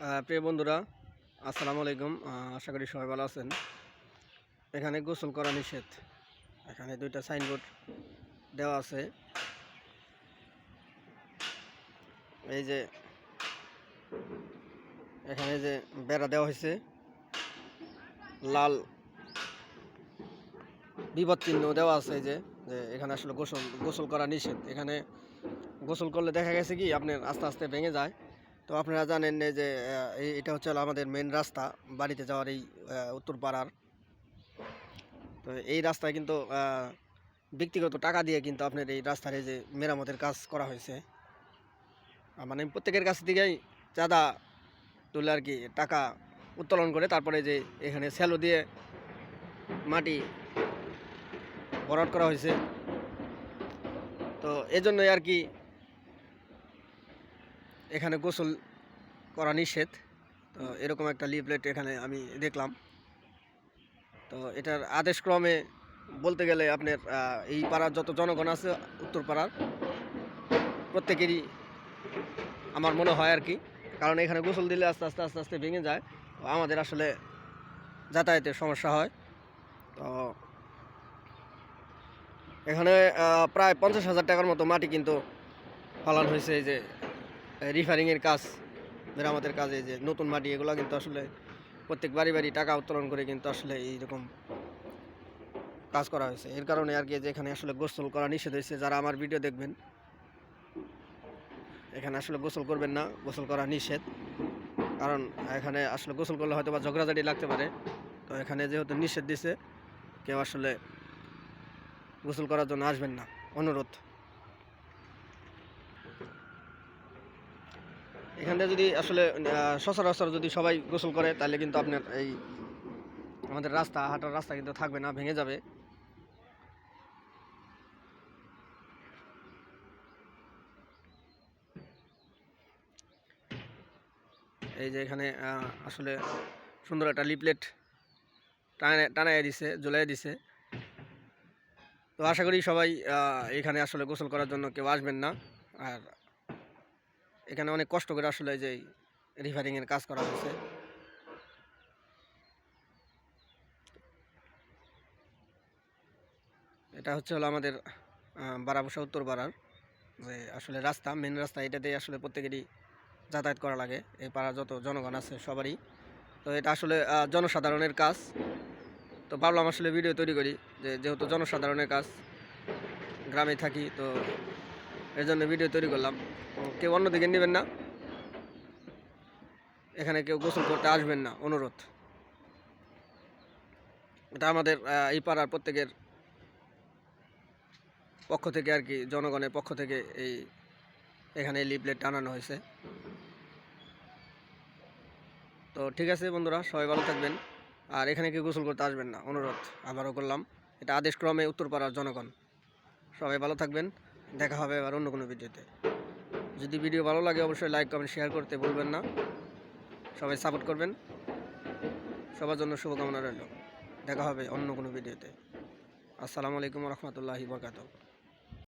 প্রিয় বন্ধুরা, আসসালামু আলাইকুম। আশা করি সবাই ভালো আছেন। এখানে গোসল করা নিষেধ। এখানে দুইটা সাইনবোর্ড দেওয়া আছে। এই যে এখানে যে বেড়া দেওয়া হয়েছে, লাল বিপদ চিহ্ন দেওয়া আছে। যে এখানে আসলে গোসল করা নিষেধ। এখানে গোসল করলে দেখা গেছে কি আপনার আস্তে আস্তে ভেঙে যায়। তো আপনারা জানেন যে এটা হচ্ছে আমাদের মেন রাস্তা বাড়িতে যাওয়ার, এই উত্তরপাড়ার। তো এই রাস্তায় কিন্তু ব্যক্তিগত টাকা দিয়ে কিন্তু আপনার এই রাস্তার এই যে মেরামতের কাজ করা হয়েছে। মানে প্রত্যেকের কাছ থেকেই চাঁদা তুলে আর কি টাকা উত্তোলন করে তারপরে যে এখানে স্যালো দিয়ে মাটি ভরাট করা হয়েছে। তো এজন্যই আর কি এখানে গোসল করা নিষেধ। তো এরকম একটা লিফলেট এখানে আমি দেখলাম। তো এটার আদেশক্রমে বলতে গেলে আপনার এই পাড়ার যত জনগণ আছে উত্তরপাড়ার প্রত্যেকেরই আমার মনে হয় আর কি, কারণ এখানে গোসল দিলে আস্তে আস্তে আস্তে আস্তে ভেঙে যায়। তো আমাদের আসলে যাতায়াতের সমস্যা হয়। তো এখানে প্রায় 50,000 টাকার মতো মাটি কিন্তু ফালানো হয়েছে। এই যে রিফারিংয়ের কাজ, মেরামতের কাজে যে নতুন মাটি, এগুলো কিন্তু আসলে প্রত্যেক বাড়ি বাড়ি টাকা উত্তোলন করে কিন্তু আসলে এইরকম কাজ করা হয়েছে। এর কারণে আর কি যে এখানে আসলে গোসল করা নিষেধ হয়েছে। যারা আমার ভিডিও দেখবেন, এখানে আসলে গোসল করবেন না, গোসল করা নিষেধ। কারণ এখানে আসলে গোসল করলে হয়তো বা ঝগড়াঝাটি লাগতে পারে। তো এখানে যেহেতু নিষেধ দিছে, কেউ আসলে গোসল করার জন্য আসবেন না, অনুরোধ। এখান থেকে যদি আসলে সচরাচর যদি সবাই গোসল করে, তাহলে কিন্তু আপনার এই আমাদের রাস্তা, হাঁটার রাস্তা কিন্তু থাকবে না, ভেঙে যাবে। এই যে এখানে আসলে সুন্দর একটা লিফলেট টানাইয়া দিছে, ঝুলাইয়া দিছে। তো আশা করি সবাই এখানে আসলে গোসল করার জন্য কেউ আসবেন না। আর এখানে অনেক কষ্ট করে আসলে যে রিফারিংয়ের কাজ করা হয়েছে। এটা হচ্ছে হলো আমাদের বারাবসা উত্তরপাড়ার যে আসলে রাস্তা, মেন রাস্তা। এটাতেই আসলে প্রত্যেকেরই যাতায়াত করা লাগে, এই পাড়ার যত জনগণ আছে সবারই। তো এটা আসলে জনসাধারণের কাজ। তো ভাবলাম আসলে ভিডিও তৈরি করি, যেহেতু জনসাধারণের কাজ, গ্রামে থাকি, তো এর জন্য ভিডিও তৈরি করলাম। কেউ অন্যদিকে নেবেন না, এখানে কেউ গোসল করতে আসবেন না, অনুরোধ। এটা আমাদের এই পাড়ার প্রত্যেকের পক্ষ থেকে আর কি, জনগণের পক্ষ থেকে এখানে লিফলেট টানানো হয়েছে। তো ঠিক আছে বন্ধুরা, সবাই ভালো থাকবেন। আর এখানে কেউ গোসল করতে আসবেন না, অনুরোধ আবারও করলাম। এটা আদেশক্রমে উত্তরপাড়ার জনগণ। সবাই ভালো থাকবেন। দেখা হবে আবার অন্য কোনো ভিডিওতে। যদি ভিডিও ভালো লাগে অবশ্যই লাইক কমেন্ট শেয়ার করতে ভুলবেন না। সবাই সাপোর্ট করবেন। সবার জন্য শুভকামনা রইল। দেখা হবে অন্য কোনো ভিডিওতে। আসসালামু আলাইকুম রহমতুল্লাহি বরকাতুহু।